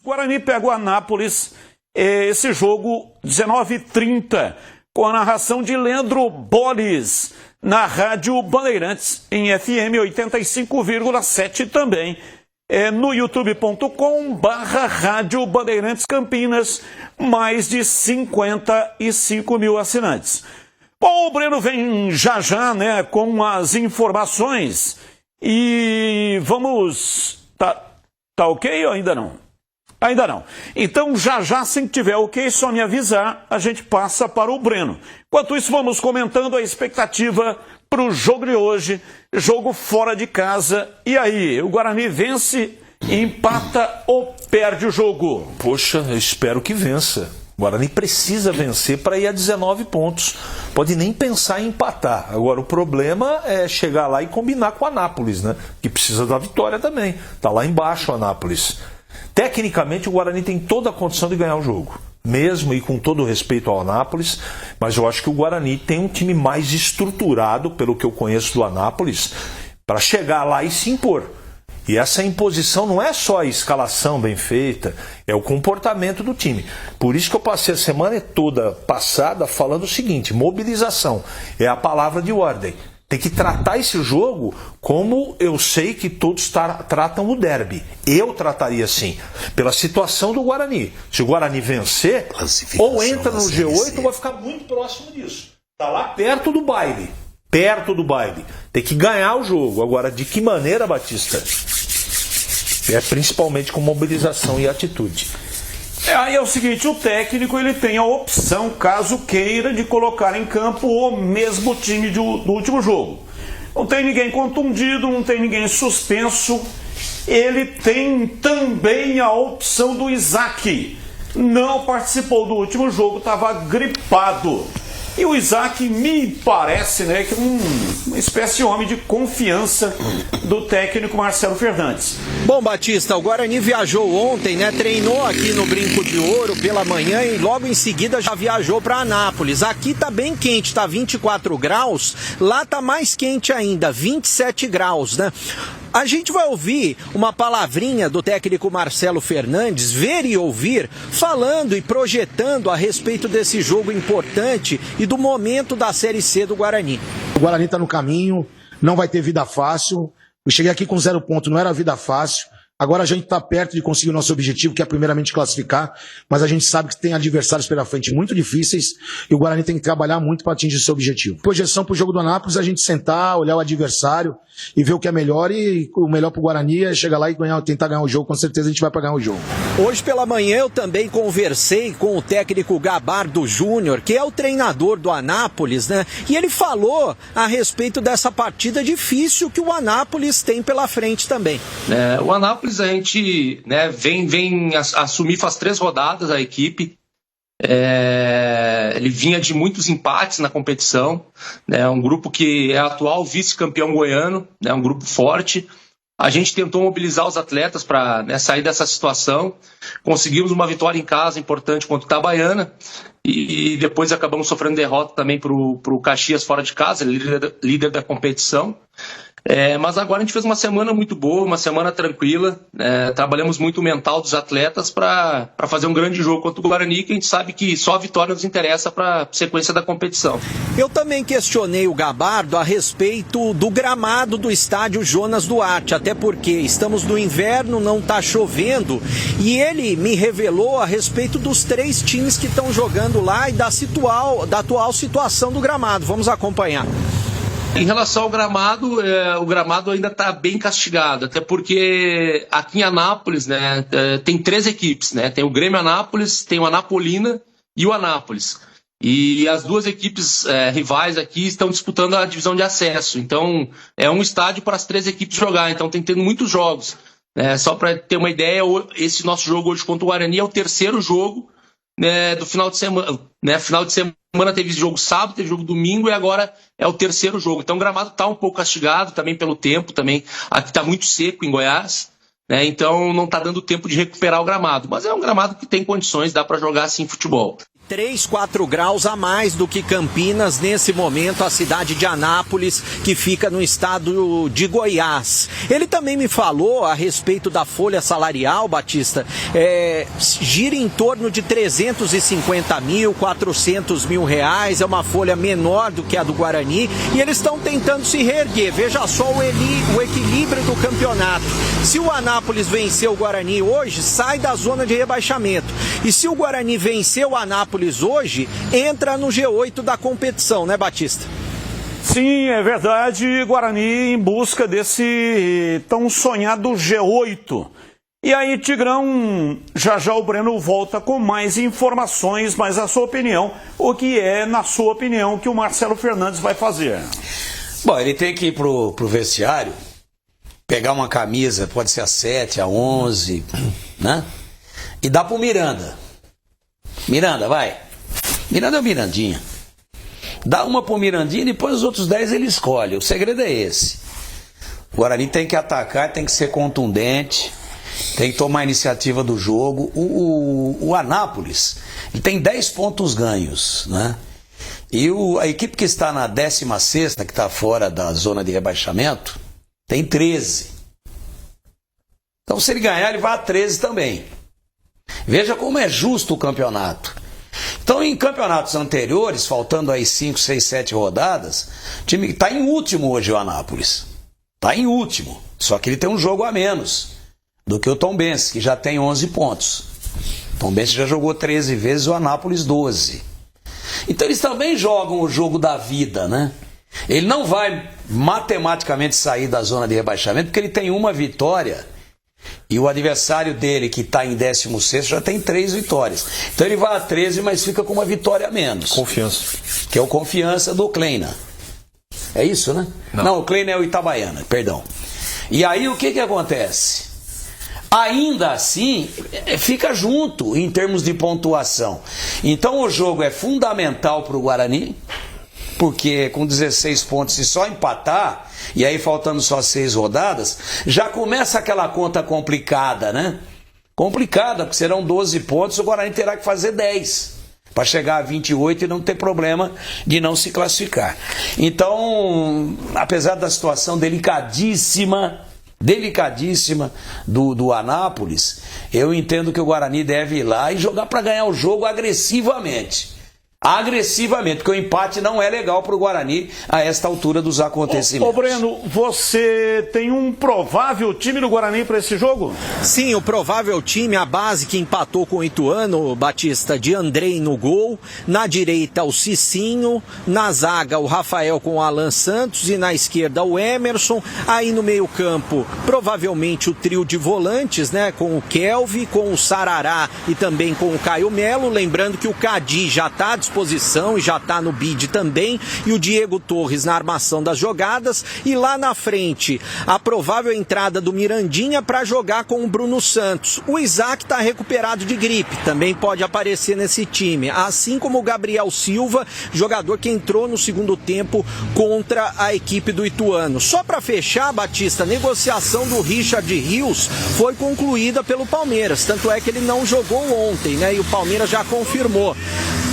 Guarani pega o Anápolis, esse jogo 19h30, com a narração de Leandro Bolis, na Rádio Bandeirantes, em FM 85,7 também. No youtube.com/Rádio Bandeirantes Campinas, mais de 55 mil assinantes. Bom, o Breno vem já, né, com as informações e vamos... Tá ok ou ainda não? Ainda não. Então, já, se tiver ok, só me avisar, a gente passa para o Breno. Enquanto isso, vamos comentando a expectativa para o jogo de hoje, jogo fora de casa. E aí, o Guarani vence, empata ou perde o jogo? Poxa, eu espero que vença. O Guarani precisa vencer para ir a 19 pontos. Pode nem pensar em empatar. Agora, o problema é chegar lá e combinar com o Anápolis, né? Que precisa da vitória também. Está lá embaixo o Anápolis. Tecnicamente, o Guarani tem toda a condição de ganhar o jogo. Mesmo e com todo o respeito ao Anápolis. Mas eu acho que o Guarani tem um time mais estruturado, pelo que eu conheço do Anápolis, para chegar lá e se impor. E essa imposição não é só a escalação bem feita, é o comportamento do time. Por isso que eu passei a semana toda passada falando o seguinte: mobilização é a palavra de ordem. Tem que tratar esse jogo como eu sei que todos tratam o derby. Eu trataria assim, pela situação do Guarani. Se o Guarani vencer, ou entra no G8 ou vai ficar muito próximo disso. Está lá perto do baile. Perto do baile. Tem que ganhar o jogo. Agora, de que maneira, Batista? É principalmente com mobilização e atitude. Aí é o seguinte, o técnico ele tem a opção, caso queira, de colocar em campo o mesmo time do último jogo. Não tem ninguém contundido, não tem ninguém suspenso. Ele tem também a opção do Isaac. Não participou do último jogo, estava gripado. E o Isaac me parece, né, que uma espécie de homem de confiança do técnico Marcelo Fernandes. Bom, Batista, o Guarani viajou ontem, né, treinou aqui no Brinco de Ouro pela manhã e logo em seguida já viajou para Anápolis. Aqui tá bem quente, tá 24 graus, lá tá mais quente ainda, 27 graus, né? A gente vai ouvir uma palavrinha do técnico Marcelo Fernandes, ver e ouvir, falando e projetando a respeito desse jogo importante e do momento da Série C do Guarani. O Guarani está no caminho, não vai ter vida fácil. Eu cheguei aqui com 0 ponto, não era vida fácil. Agora a gente está perto de conseguir o nosso objetivo, que é primeiramente classificar, mas a gente sabe que tem adversários pela frente muito difíceis e o Guarani tem que trabalhar muito para atingir seu objetivo. Projeção para o jogo do Anápolis, a gente sentar, olhar o adversário e ver o que é melhor, e o melhor para o Guarani é chegar lá e tentar ganhar o jogo. Com certeza a gente vai para ganhar o jogo. Hoje pela manhã eu também conversei com o técnico Gabardo Júnior, que é o treinador do Anápolis, né? E ele falou a respeito dessa partida difícil que o Anápolis tem pela frente também. O Anápolis a gente, né, vem assumir faz 3 rodadas a equipe. Ele vinha de muitos empates na competição, né, um grupo que é atual vice-campeão goiano, né, um grupo forte. A gente tentou mobilizar os atletas para, né, sair dessa situação. Conseguimos uma vitória em casa importante contra o Itabaiana e depois acabamos sofrendo derrota também para o Caxias fora de casa, líder da competição. Mas agora a gente fez uma semana muito boa, uma semana tranquila. Trabalhamos muito o mental dos atletas para fazer um grande jogo contra o Guarani, que a gente sabe que só a vitória nos interessa para a sequência da competição. Eu também questionei o Gabardo a respeito do gramado do estádio Jonas Duarte, até porque estamos no inverno, não está chovendo, e ele me revelou a respeito dos 3 times que estão jogando lá e da atual situação do gramado. Vamos acompanhar. Em relação ao gramado, o gramado ainda está bem castigado, até porque aqui em Anápolis, né, tem 3 equipes, né? Tem o Grêmio Anápolis, tem o Anapolina e o Anápolis. E as 2 equipes rivais aqui estão disputando a divisão de acesso. Então, é um estádio para as 3 equipes jogar, então tem tendo muitos jogos. Só para ter uma ideia, esse nosso jogo hoje contra o Guarani é o 3º jogo, né, do final de semana. Final de semana teve jogo sábado, teve jogo domingo e agora é o 3º jogo. Então o gramado está um pouco castigado também pelo tempo, também aqui está muito seco em Goiás, né? Então não está dando tempo de recuperar o gramado. Mas é um gramado que tem condições, dá para jogar assim futebol. 3, 4 graus a mais do que Campinas nesse momento, a cidade de Anápolis, que fica no estado de Goiás. Ele também me falou a respeito da folha salarial, Batista, gira em torno de 350 mil, 400 mil reais, é uma folha menor do que a do Guarani, e eles estão tentando se reerguer. Veja só o equilíbrio do campeonato. Se o Anápolis vencer o Guarani hoje, sai da zona de rebaixamento. E se o Guarani vencer o Anápolis hoje, entra no G8 da competição, né, Batista? Sim, é verdade, Guarani em busca desse tão sonhado G8. E aí, Tigrão, já o Breno volta com mais informações, mas a sua opinião, o que é, na sua opinião, que o Marcelo Fernandes vai fazer? Bom, ele tem que ir pro vestiário, pegar uma camisa, pode ser a 7, a 11, né? E dar pro Miranda. Miranda, vai. Miranda é o Mirandinha. Dá uma pro Mirandinha e depois os outros 10 ele escolhe. O segredo é esse. O Guarani tem que atacar, tem que ser contundente, tem que tomar a iniciativa do jogo. O Anápolis, ele tem 10 pontos ganhos, né? E a equipe que está na 16ª, que está fora da zona de rebaixamento, tem 13. Então se ele ganhar, ele vai a 13 também. Veja como é justo o campeonato. Então, em campeonatos anteriores, faltando aí 5, 6, 7 rodadas, o time está em último hoje, o Anápolis. Está em último. Só que ele tem um jogo a menos do que o Tombense, que já tem 11 pontos. O Tombense já jogou 13 vezes, o Anápolis 12. Então, eles também jogam o jogo da vida, né? Ele não vai matematicamente sair da zona de rebaixamento, porque ele tem uma vitória. E o adversário dele, que está em 16º, já tem 3 vitórias. Então ele vai a 13, mas fica com uma vitória a menos. Confiança. Que é o Confiança do Kleina. É isso, né? Não, o Kleina é o Itabaiana, perdão. E aí o que acontece? Ainda assim, fica junto em termos de pontuação. Então o jogo é fundamental para o Guarani, porque com 16 pontos, se só empatar, e aí faltando só 6 rodadas, já começa aquela conta complicada, né? Complicada, porque serão 12 pontos, o Guarani terá que fazer 10, para chegar a 28 e não ter problema de não se classificar. Então, apesar da situação delicadíssima do Anápolis, eu entendo que o Guarani deve ir lá e jogar para ganhar o jogo agressivamente, porque o empate não é legal para o Guarani a esta altura dos acontecimentos. Ô Breno, você tem um provável time do Guarani para esse jogo? Sim, o provável time, a base que empatou com o Ituano, Batista, de Andrei no gol, na direita o Cicinho, na zaga o Rafael com o Alan Santos e na esquerda o Emerson, aí no meio campo provavelmente o trio de volantes, né, com o Kelvin, com o Sarará e também com o Caio Melo, lembrando que o Cadi já está à disposição e já está no bid também, e o Diego Torres na armação das jogadas, e lá na frente a provável entrada do Mirandinha para jogar com o Bruno Santos. O Isaac está recuperado de gripe, também pode aparecer nesse time, assim como o Gabriel Silva, jogador que entrou no segundo tempo contra a equipe do Ituano. Só para fechar, Batista, a negociação do Richard Rios foi concluída pelo Palmeiras, tanto é que ele não jogou ontem, né? E o Palmeiras já confirmou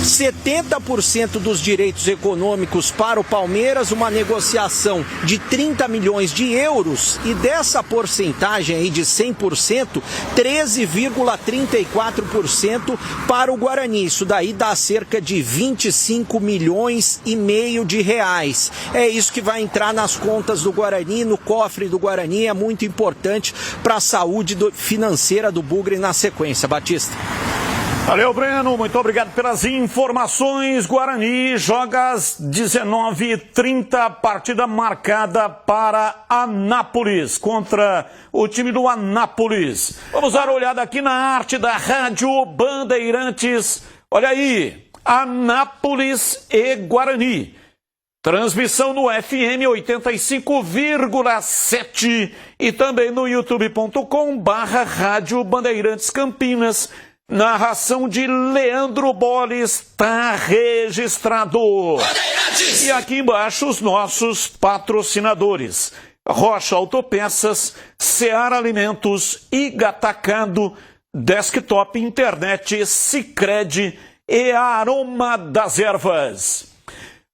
70% dos direitos econômicos para o Palmeiras, uma negociação de 30 milhões de euros, e dessa porcentagem aí de 100%, 13,34% para o Guarani. Isso daí dá cerca de 25 milhões e meio de reais. É isso que vai entrar nas contas do Guarani, no cofre do Guarani, é muito importante para a saúde financeira do Bugre na sequência. Batista. Valeu, Breno, muito obrigado pelas informações. Guarani joga às 19h30, partida marcada para Anápolis, contra o time do Anápolis. Vamos dar uma olhada aqui na arte da Rádio Bandeirantes. Olha aí, Anápolis e Guarani. Transmissão no FM 85,7 e também no youtube.com/Rádio Bandeirantes Campinas. Narração de Leandro Bolles, está registrado. E aqui embaixo os nossos patrocinadores: Rocha Autopeças, Seara Alimentos, Iga Atacado, Desktop Internet, Sicredi e Aroma das Ervas.